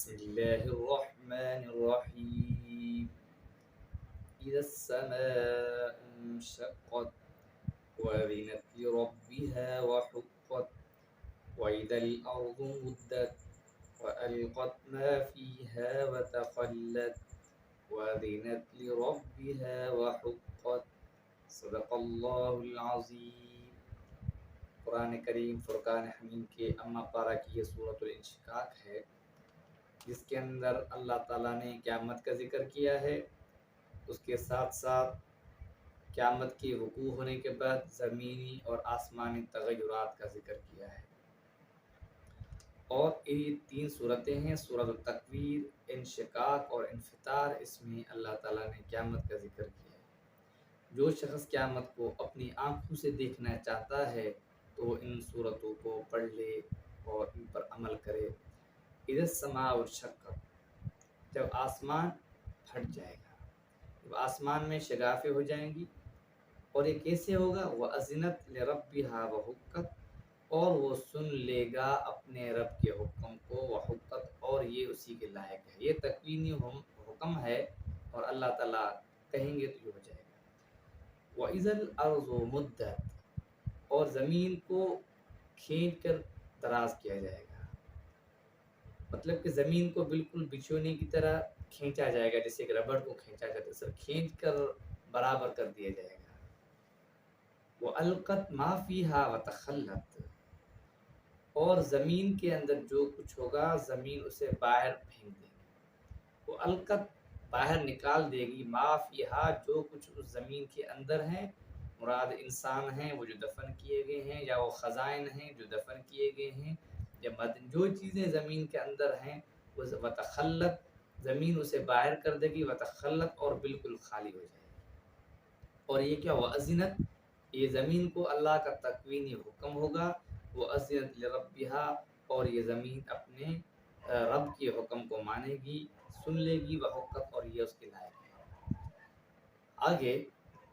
بسم الله الرحمن الرحيم. إذا السماء انشقت وأذنت لربها وحقت وإذا الأرض مدت وألقت ما فيها وتخلت وأذنت لربها وحقت. صدق اللہ العظیم. قرآن کریم فرقان حمید کے اما پارہ کی یہ سورۃ الانشقاق ہے، جس کے اندر اللہ تعالیٰ نے قیامت کا ذکر کیا ہے، اس کے ساتھ ساتھ قیامت کے وقوع ہونے کے بعد زمینی اور آسمانی تغیرات کا ذکر کیا ہے. اور یہ تین صورتیں ہیں، سورۃ التکویر، انشقاق اور انفطار. اس میں اللہ تعالیٰ نے قیامت کا ذکر کیا ہے. جو شخص قیامت کو اپنی آنکھوں سے دیکھنا چاہتا ہے تو وہ ان صورتوں کو پڑھ لے اور ان پر عمل کرے. اذا السماء انشقت، جب آسمان پھٹ جائے گا، جب آسمان میں شگافیں ہو جائیں گی. اور یہ کیسے ہوگا؟ وَأَذِنَتْ لِرَبِّهَا وَحُقَّتْ، اور وہ سن لے گا اپنے رب کے حکم کو. وحقت، اور یہ اسی کے لائق ہے. یہ تکوینی حکم ہے اور اللہ تعالیٰ کہیں گے تو یہ ہو جائے گا. وَإِذَا الْأَرْضُ مُدَّتْ، اور زمین کو کھینچ کر دراز کیا جائے گا. مطلب کہ زمین کو بالکل بچھونے کی طرح کھینچا جائے گا، جیسے کہ ربڑ کو کھینچا جاتا ہے، سر کھینچ کر برابر کر دیا جائے گا. وَأَلْقَتْ مَا فِيهَا وَتَخَلَّتْ، اور زمین کے اندر جو کچھ ہوگا زمین اسے باہر پھینک دے گی. وَأَلْقَتْ، باہر نکال دے گی. مَا فِيهَا، جو کچھ اس زمین کے اندر ہیں. مراد انسان ہیں وہ جو دفن کیے گئے ہیں، یا وہ خزائن ہیں جو دفن کیے گئے ہیں، یا جو چیزیں زمین کے اندر ہیں. وَتَخَلَّتْ، زمین اسے باہر کر دے گی. وَتَخَلَّتْ، اور بالکل خالی ہو جائے گی. اور یہ کیا؟ وَأَذِنَتْ، یہ زمین کو اللہ کا تکوینی حکم ہوگا. وَأَذِنَتْ لِرَبِّهَا، اور یہ زمین اپنے رب کے حکم کو مانے گی، سن لے گی. وحقت، اور یہ اس کے لائق ہے. آگے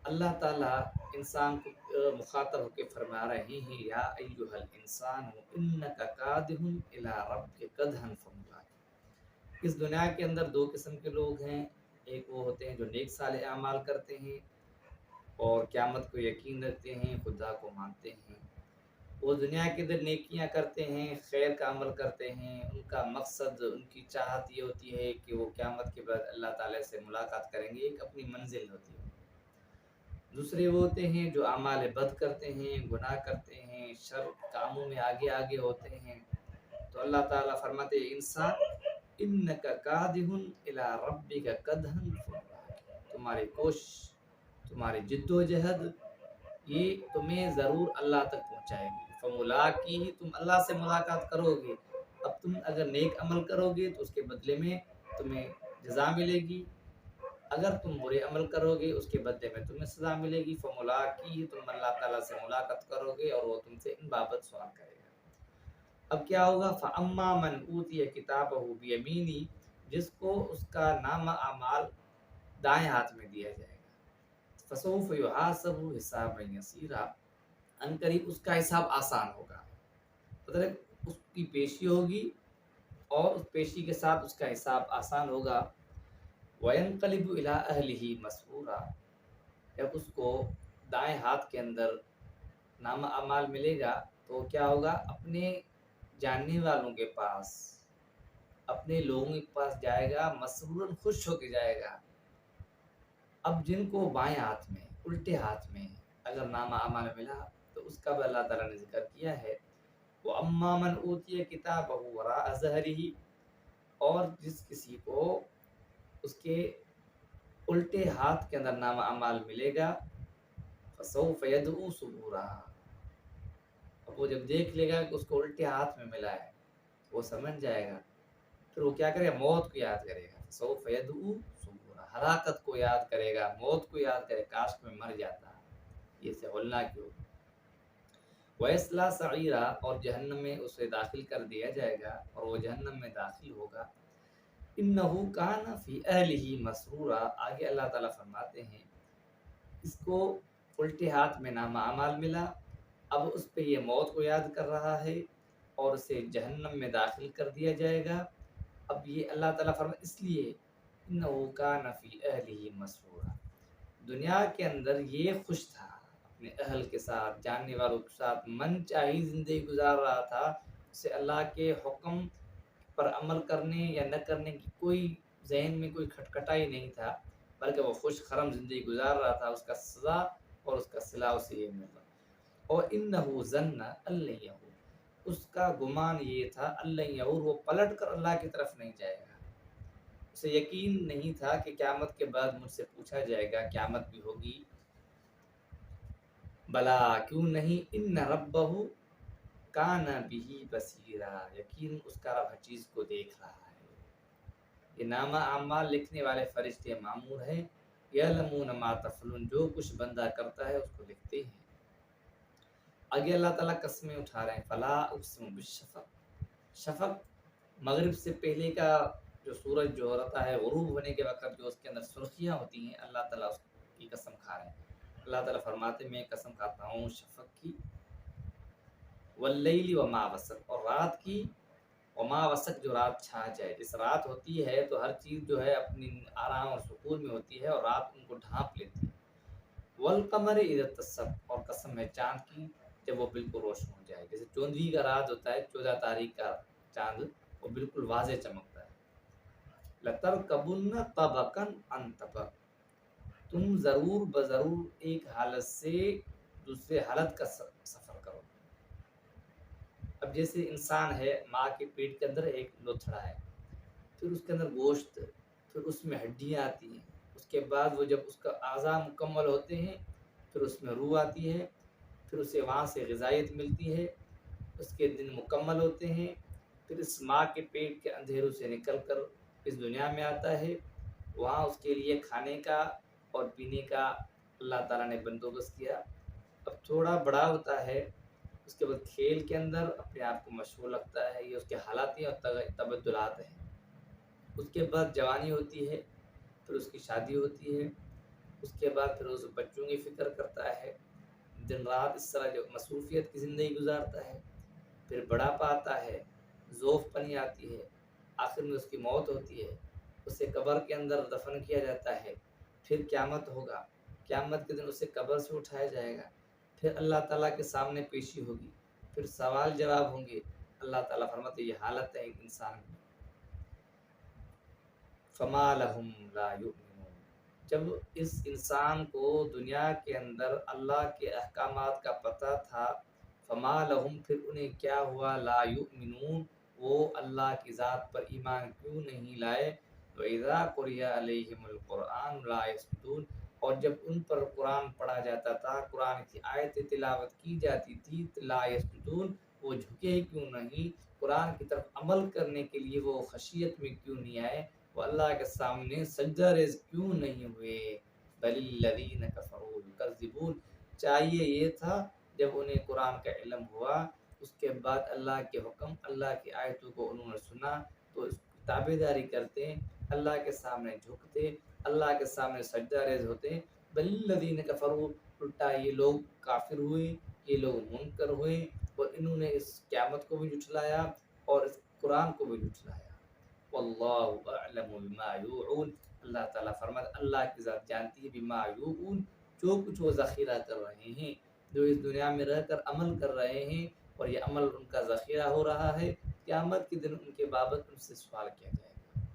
اللہ تعالیٰ انسان کو مخاطب ہو کے فرما رہے ہیں، یا ایھا الانسان انک کادح الی ربک کدحا فملاقہ. اس دنیا کے اندر دو قسم کے لوگ ہیں. ایک وہ ہوتے ہیں جو نیک صالح اعمال کرتے ہیں اور قیامت کو یقین رکھتے ہیں، خدا کو مانتے ہیں. وہ دنیا کے اندر نیکیاں کرتے ہیں، خیر کا عمل کرتے ہیں. ان کا مقصد، ان کی چاہت یہ ہوتی ہے کہ وہ قیامت کے بعد اللہ تعالیٰ سے ملاقات کریں گے، ایک اپنی منزل ہوتی ہے. دوسرے وہ ہوتے ہیں جو اعمال بد کرتے ہیں، گناہ کرتے ہیں، شر کاموں میں آگے آگے ہوتے ہیں. تو اللہ تعالیٰ فرماتے ہیں، انسان انک کادح الی ربک کدحا فملاقہ، تمہاری کوشش، تمہاری جد و جہد، یہ تمہیں ضرور اللہ تک پہنچائے گی. فملاقہ، تم اللہ سے ملاقات کرو گے. اب تم اگر نیک عمل کرو گے تو اس کے بدلے میں تمہیں جزا ملے گی، اگر تم برے عمل کرو گے اس کے بدلے میں تمہیں سزا ملے گی. فملاقہ، تم اللہ تعالیٰ سے ملاقات کرو گے اور وہ تم سے ان بابت سوال کرے گا. اب کیا ہوگا؟ فَأَمَّا مَنْ أُوتِيَ كِتَابَهُ بِيَمِينِهِ، جس کو اس کا نامہ اعمال دائیں ہاتھ میں دیا جائے گا. فَسَوْفَ يُحَاسَبُ حِسَابًا يَسِيرًا، ان قریب اس کا حساب آسان ہوگا. مطلب اس کی پیشی ہوگی اور اس پیشی کے ساتھ اس کا حساب آسان ہوگا. وَيَنْقَلِبُ إِلَىٰ أَهْلِهِ مَسْرُورًا، جب اس کو دائیں ہاتھ کے اندر نامہ اعمال ملے گا تو کیا ہوگا؟ اپنے جاننے والوں کے پاس، اپنے لوگوں کے پاس جائے گا، مسرورن، خوش ہو کے جائے گا. اب جن کو بائیں ہاتھ میں، الٹے ہاتھ میں اگر نامہ اعمال ملا تو اس کا بھی اللہ تعالیٰ نے ذکر کیا ہے. وَأَمَّا مَنْ أُوتِيَ كِتَابَهُ وَرَاءَ ظَهْرِهِ، اور جس کسی کو اس کے الٹے ہاتھ کے اندر نامہ اعمال ملے گا. فَسَوْفَ يَدْعُو ثُبُورًا، اب وہ جب دیکھ لے گا کہ اس کو الٹے ہاتھ میں ملا ہے وہ سمجھ جائے گا، پھر وہ کیا کرے گا؟ موت کو یاد کرے گا. سوف یدعو ثبورا، ہلاکت کو یاد کرے گا، موت کو یاد کرے گا، کاش میں مر جاتا. یہ سے ہولنا کیوں. وَيَصْلَىٰ سَعِيرًا، اور جہنم میں اسے داخل کر دیا جائے گا اور وہ جہنم میں داخل ہوگا. إِنَّهُ كَانَ فِي أَهْلِهِ مَسْرُورًا، آگے اللہ تعالیٰ فرماتے ہیں اس کو الٹے ہاتھ میں نامہ اعمال ملا، اب اس پہ یہ موت کو یاد کر رہا ہے اور اسے جہنم میں داخل کر دیا جائے گا. اب یہ اللہ تعالیٰ فرماتا اس لیے انہو کان فی اہلہ مسرورا، دنیا کے اندر یہ خوش تھا اپنے اہل کے ساتھ، جاننے والوں کے ساتھ، من چاہی زندگی گزار رہا تھا، اسے اللہ کے حکم پر عمل کرنے یا نہ کرنے کی کوئی ذہن میں کوئی کھٹکھٹائی نہیں تھا، بلکہ وہ خوش خرم زندگی گزار رہا تھا، اس کا سزا اور اس کا صلہ اسے یہ ملا۔ اور انہو ظن اللہ یعور، اس کا گمان یہ تھا اللہ یعور، وہ پلٹ کر اللہ کی طرف نہیں جائے گا، اسے یقین نہیں تھا کہ قیامت کے بعد مجھ سے پوچھا جائے گا، قیامت بھی ہوگی۔ بلا کیوں نہیں، ان ربہ کان بہ بصیرا، یقین اس کا رب ہر چیز کو دیکھ رہا ہے۔ یہ نامہ اعمال لکھنے والے فرشتے مامور ہیں، یعلمون ما تفعلون، جو کچھ بندہ کرتا ہے اس کو لکھتے ہیں۔ آگے اللہ تعالیٰ قسمیں اٹھا رہے ہیں، فلا اقسم بالشفق، شفق مغرب سے پہلے کا جو سورج جو ہوتا ہے غروب ہونے کے وقت جو اس کے اندر سرخیاں ہوتی ہیں، اللہ تعالیٰ اس کی قسم کھا رہے ہیں۔ اللہ تعالیٰ فرماتے ہیں میں قسم کھاتا ہوں شفق کی، واللیل وما وسق، اور رات کی، وما وسق جو رات چھا جائے، جس رات ہوتی ہے تو ہر چیز جو ہے اپنی آرام اور سکون میں ہوتی ہے اور رات ان کو ڈھانپ لیتی ہے۔ والقمر اذا اتسق، اور قسم ہے چاند کی جب وہ بالکل روشن ہو جائے، جیسے 14ویں کا رات ہوتا ہے، 14 تاریخ کا چاند وہ بالکل واضح چمکتا ہے۔ لترکبن طبقا عن طبق، تم ضرور بضرور ایک حالت سے دوسرے حالت کا سفر کرو۔ اب جیسے انسان ہے، ماں کے پیٹ کے اندر ایک لوتھڑا ہے، پھر اس کے اندر گوشت، پھر اس میں ہڈیاں آتی ہیں، اس کے بعد وہ جب اس کا اعضاء مکمل ہوتے ہیں پھر اس میں روح آتی ہے، پھر اسے وہاں سے غذائیت ملتی ہے، اس کے دن مکمل ہوتے ہیں، پھر اس ماں کے پیٹ کے اندھیروں سے نکل کر اس دنیا میں آتا ہے، وہاں اس کے لیے کھانے کا اور پینے کا اللہ تعالیٰ نے بندوبست کیا۔ اب تھوڑا بڑا ہوتا ہے، اس کے بعد کھیل کے اندر اپنے آپ کو مشغول رکھتا ہے، یہ اس کے حالات اور تبدلات ہیں۔ اس کے بعد جوانی ہوتی ہے، پھر اس کی شادی ہوتی ہے، اس کے بعد پھر اس بچوں کی فکر کرتا ہے، دن رات اس طرح جو مصروفیت کی زندگی گزارتا ہے، پھر بڑھاپا آتا ہے، ذوف پنی آتی ہے، آخر میں اس کی موت ہوتی ہے، اسے قبر کے اندر دفن کیا جاتا ہے، پھر قیامت ہوگا، قیامت کے دن اسے قبر سے اٹھایا جائے گا، پھر اللہ تعالیٰ کے سامنے پیشی ہوگی، پھر سوال جواب ہوں گے۔ اللہ تعالیٰ فرماتے یہ حالت ہے ایک انسان کی۔ فما لہم لا یؤمنون، جب اس انسان کو دنیا کے اندر اللہ کے احکامات کا پتہ تھا، فما لہم پھر انہیں کیا ہوا، لا یؤمنون وہ اللہ کی ذات پر ایمان کیوں نہیں لائے، وَإِذَا قُرِئَ عَلَيْهِمُ الْقُرْآنُ لَا يَسْجُدُونَ، اور جب ان پر قرآن پڑھا جاتا تھا، قرآن کی آیت تلاوت کی جاتی تھی، لا یسجدون وہ جھکے کیوں نہیں، قرآن کی طرف عمل کرنے کے لیے وہ خشیت میں کیوں نہیں آئے، وہ اللہ کے سامنے سجدہ ریز کیوں نہیں ہوئے، بل الذین کفروا یکذبون، چاہیے یہ تھا جب انہیں قرآن کا علم ہوا، اس کے بعد اللہ کے حکم، اللہ کی آیتوں کو انہوں نے سنا تو اس کی تابع داری کرتے، اللہ کے سامنے جھکتے، اللہ کے سامنے سجدہ ریز ہوتے، بل الذین کفروا الٹا یہ لوگ کافر ہوئے، یہ لوگ منکر ہوئے، اور انہوں نے اس قیامت کو بھی جھٹلایا اور اس قرآن کو بھی جھٹلایا۔ واللہ اعلم بما یوعون، اللہ تعالیٰ فرماتا اللہ کی ذات جانتی ہے بما یوعون جو کچھ وہ ذخیرہ کر رہے ہیں، جو اس دنیا میں رہ کر عمل کر رہے ہیں اور یہ عمل ان کا ذخیرہ ہو رہا ہے، قیامت کے دن ان کے بابت ان سے سوال کیا جائے گا۔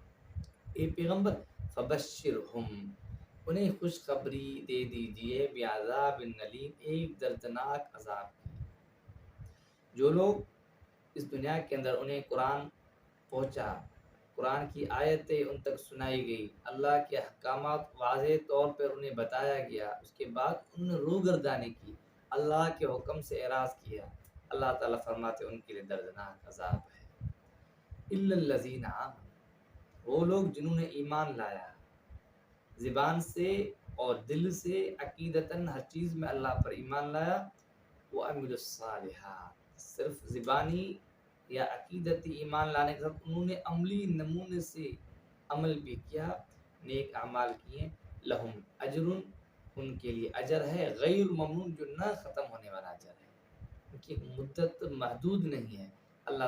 اے پیغمبر فبشرہم انہیں خوشخبری دے دیجئے بعذاب علیم ایک دردناک عذاب کی۔ جو لوگ اس دنیا کے اندر انہیں قرآن پہنچا، قرآن کی آیتیں ان تک سنائی گئی، اللہ کے احکامات واضح طور پر انہیں بتایا گیا، اس کے بعد انہوں نے روگردانی کی، اللہ کے حکم سے اعراض کیا، اللہ تعالیٰ فرماتے ان کے لیے دردناک عذاب ہے۔ الا الذین آمنوا وہ لوگ جنہوں نے ایمان لایا، زبان سے اور دل سے عقیدتاً ہر چیز میں اللہ پر ایمان لایا، وعملوا الصالحات صرف زبانی یا عقیدتی ایمان لانے کے ساتھ انہوں نے عملی نمونے سے عمل بھی کیا، نیک اعمال کیے، لہم اجر ان کے لیے اجر ہے، غیر ممنون جو نہ ختم ہونے والا اجر ہے، ان کی مدت محدود نہیں ہے، اللہ